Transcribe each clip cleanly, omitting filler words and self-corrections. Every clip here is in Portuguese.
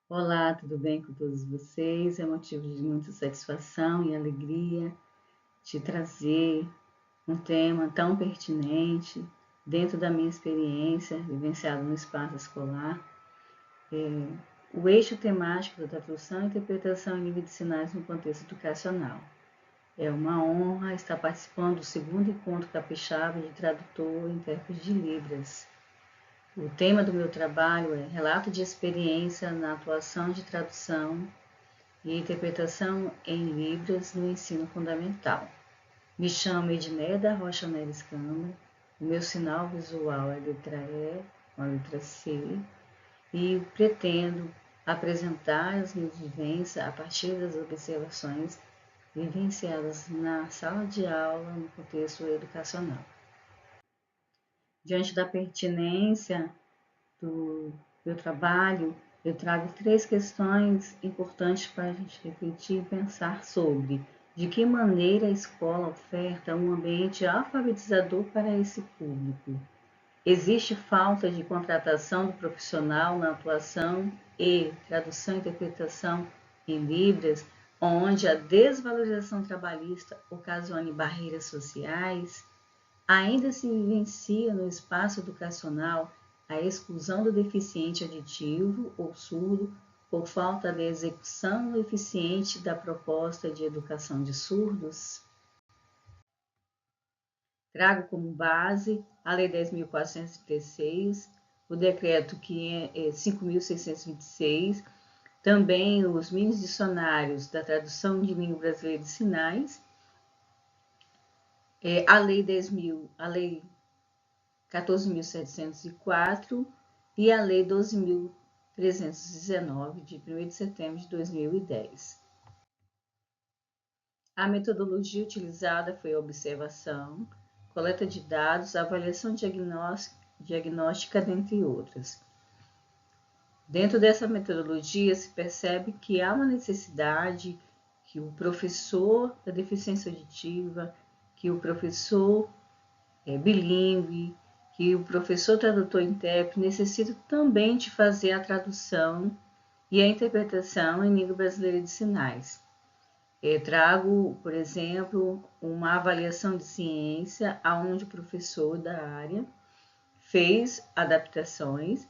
Olá, tudo bem com todos vocês? É motivo de muita satisfação e alegria te trazer um tema tão pertinente dentro da minha experiência vivenciada no espaço escolar. O eixo temático da tradução e interpretação em nível de sinais no contexto educacional. É uma honra estar participando do segundo encontro capixaba de tradutor e intérprete de Libras. O tema do meu trabalho é Relato de experiência na atuação de tradução e interpretação em Libras no ensino fundamental. Me chamo Edneia da Rocha Neves Câmara, o meu sinal visual é a letra E, a letra C, e pretendo apresentar as minhas vivências a partir das observações vivenciadas na sala de aula no contexto educacional. Diante da pertinência do meu trabalho, eu trago 3 questões importantes para a gente refletir e pensar sobre de que maneira a escola oferta um ambiente alfabetizador para esse público. Existe falta de contratação do profissional na atuação e tradução e interpretação em Libras, onde a desvalorização trabalhista ocasione barreiras sociais. Ainda se vivencia no espaço educacional a exclusão do deficiente auditivo ou surdo por falta de execução eficiente da proposta de educação de surdos? Trago como base a Lei 10.436, o Decreto 5.626, também os mini dicionários da tradução de língua brasileira de sinais, a Lei 14.704 e a Lei 12.319, de 1º de setembro de 2010. A metodologia utilizada foi a observação, coleta de dados, avaliação diagnóstica, dentre outras. Dentro dessa metodologia, se percebe que há uma necessidade que o professor da deficiência auditiva, que o professor bilíngue, que o professor tradutor e intérprete necessita também de fazer a tradução e a interpretação em língua brasileira de sinais. Eu trago, por exemplo, uma avaliação de ciência onde o professor da área fez adaptações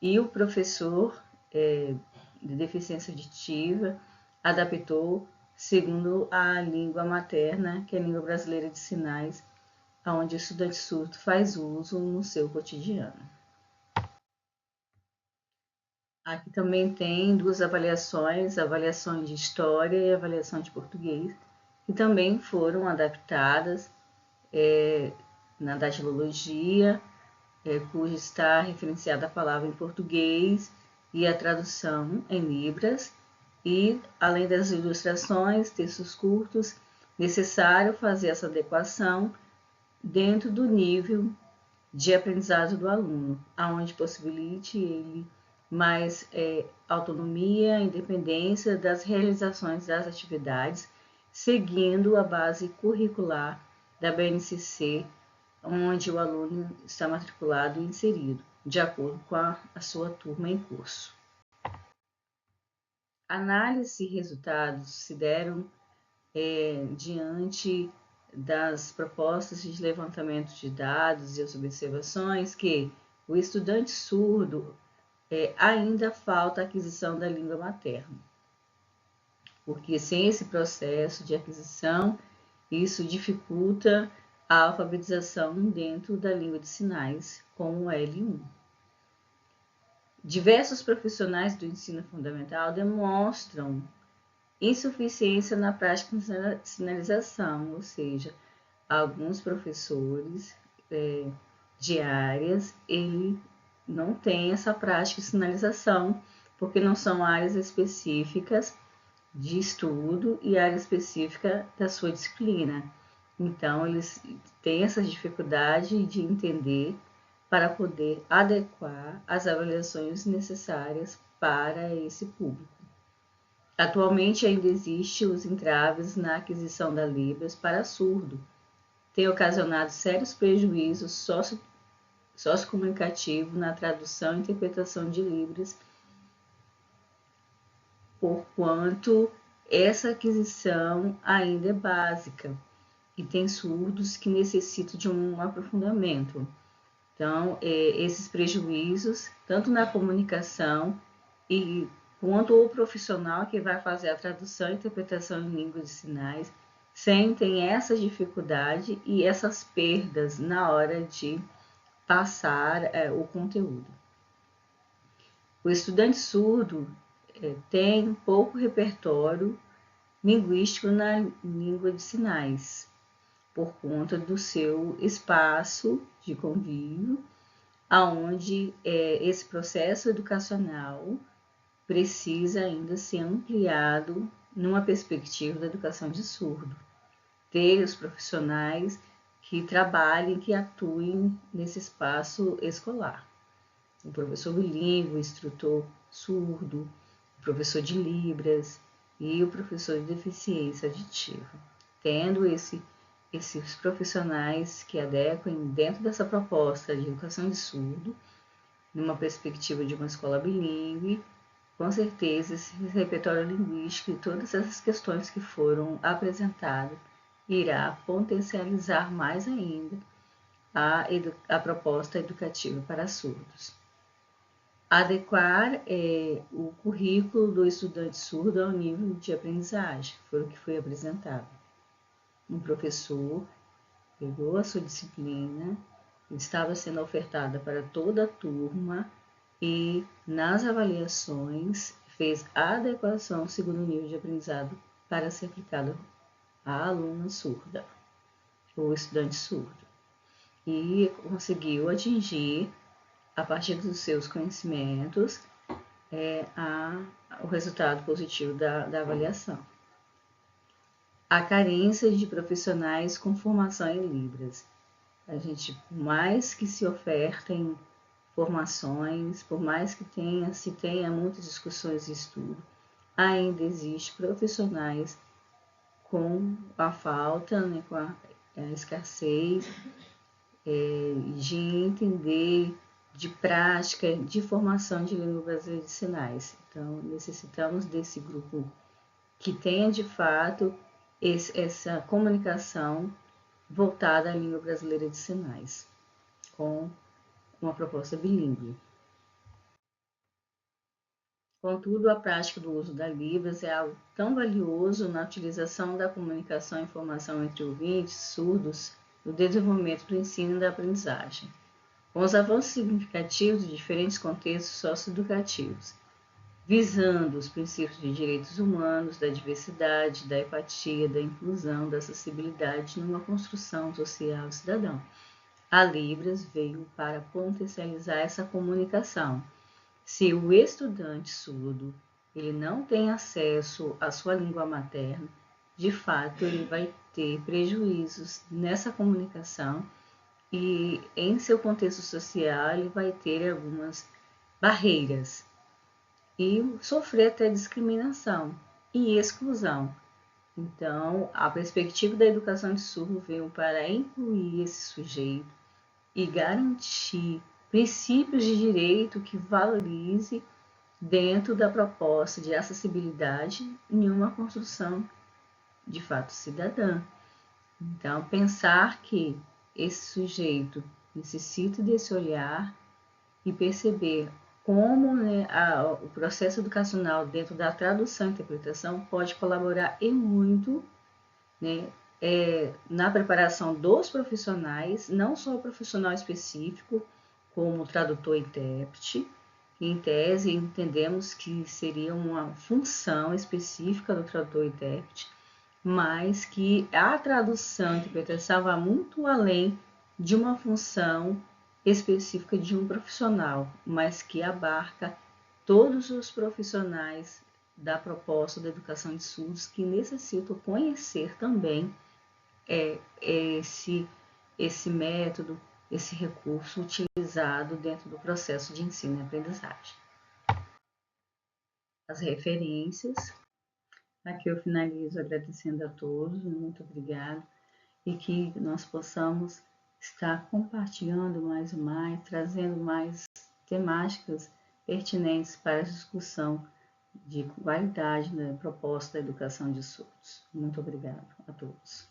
e o professor de deficiência auditiva adaptou segundo a língua materna, que é a língua brasileira de sinais, onde o estudante surdo faz uso no seu cotidiano. Aqui também tem 2 avaliações, avaliação de história e avaliação de português, que também foram adaptadas na datilologia, cuja está referenciada a palavra em português e a tradução em Libras, e além das ilustrações, textos curtos, necessário fazer essa adequação dentro do nível de aprendizado do aluno, aonde possibilite ele mais autonomia, independência das realizações das atividades, seguindo a base curricular da BNCC, onde o aluno está matriculado e inserido, de acordo com a sua turma em curso. Análise e resultados se deram diante das propostas de levantamento de dados e as observações que o estudante surdo ainda falta a aquisição da língua materna, porque sem esse processo de aquisição, isso dificulta a alfabetização dentro da língua de sinais, como o L1. Diversos profissionais do ensino fundamental demonstram insuficiência na prática de sinalização, ou seja, alguns professores de áreas, ele não tem essa prática de sinalização, porque não são áreas específicas de estudo e área específica da sua disciplina. Então, eles têm essa dificuldade de entender para poder adequar as avaliações necessárias para esse público. Atualmente ainda existem os entraves na aquisição da Libras para surdo, tem ocasionado sérios prejuízos sociocomunicativos na tradução e interpretação de Libras porquanto essa aquisição ainda é básica e tem surdos que necessitam de um aprofundamento. Então, esses prejuízos, tanto na comunicação e quanto o profissional que vai fazer a tradução e interpretação em língua de sinais, sentem essa dificuldade e essas perdas na hora de passar o conteúdo. O estudante surdo tem pouco repertório linguístico na língua de sinais, por conta do seu espaço de convívio, aonde esse processo educacional precisa ainda ser ampliado numa perspectiva da educação de surdo. Ter os profissionais que trabalhem, que atuem nesse espaço escolar. O professor bilíngue, o instrutor surdo, o professor de Libras e o professor de deficiência auditiva. Tendo esses profissionais que adequem dentro dessa proposta de educação de surdo, numa perspectiva de uma escola bilíngue, com certeza esse repertório linguístico e todas essas questões que foram apresentadas irá potencializar mais ainda a proposta educativa para surdos. Adequar o currículo do estudante surdo ao nível de aprendizagem, foi o que foi apresentado. Um professor pegou a sua disciplina, estava sendo ofertada para toda a turma e, nas avaliações, fez a adequação segundo o nível de aprendizado para ser aplicado à aluna surda, ou estudante surdo. E conseguiu atingir, a partir dos seus conhecimentos, o resultado positivo da avaliação. A carência de profissionais com formação em Libras. A gente, por mais que se ofertem formações, por mais que se tenha muitas discussões e estudo, ainda existe profissionais com a falta, né, com a escassez de entender, de prática, de formação de língua brasileira de sinais. Então, necessitamos desse grupo que tenha, de fato, essa comunicação voltada à língua brasileira de sinais, com uma proposta bilíngue. Contudo, a prática do uso da Libras é algo tão valioso na utilização da comunicação e informação entre ouvintes, surdos, no desenvolvimento do ensino e da aprendizagem. Com os avanços significativos de diferentes contextos socioeducativos, visando os princípios de direitos humanos, da diversidade, da empatia, da inclusão, da acessibilidade numa construção social cidadã. A Libras veio para potencializar essa comunicação. Se o estudante surdo ele não tem acesso à sua língua materna, de fato ele vai ter prejuízos nessa comunicação e em seu contexto social ele vai ter algumas barreiras e sofrer até discriminação e exclusão. Então, a perspectiva da educação de surdo veio para incluir esse sujeito e garantir princípios de direito que valorize dentro da proposta de acessibilidade em uma construção de fato cidadã. Então, pensar que esse sujeito necessita desse olhar e perceber como, né, o processo educacional dentro da tradução e interpretação pode colaborar e muito, né, na preparação dos profissionais, não só o profissional específico, como tradutor e intérprete. Em tese, entendemos que seria uma função específica do tradutor e intérprete, mas que a tradução e interpretação vai muito além de uma função específica de um profissional, mas que abarca todos os profissionais da proposta da educação de surdos que necessitam conhecer também esse método, esse recurso utilizado dentro do processo de ensino e aprendizagem. As referências. Aqui eu finalizo agradecendo a todos, muito obrigada, e que nós possamos estar compartilhando mais e mais, trazendo mais temáticas pertinentes para a discussão de qualidade na proposta da educação de surdos. Muito obrigada a todos.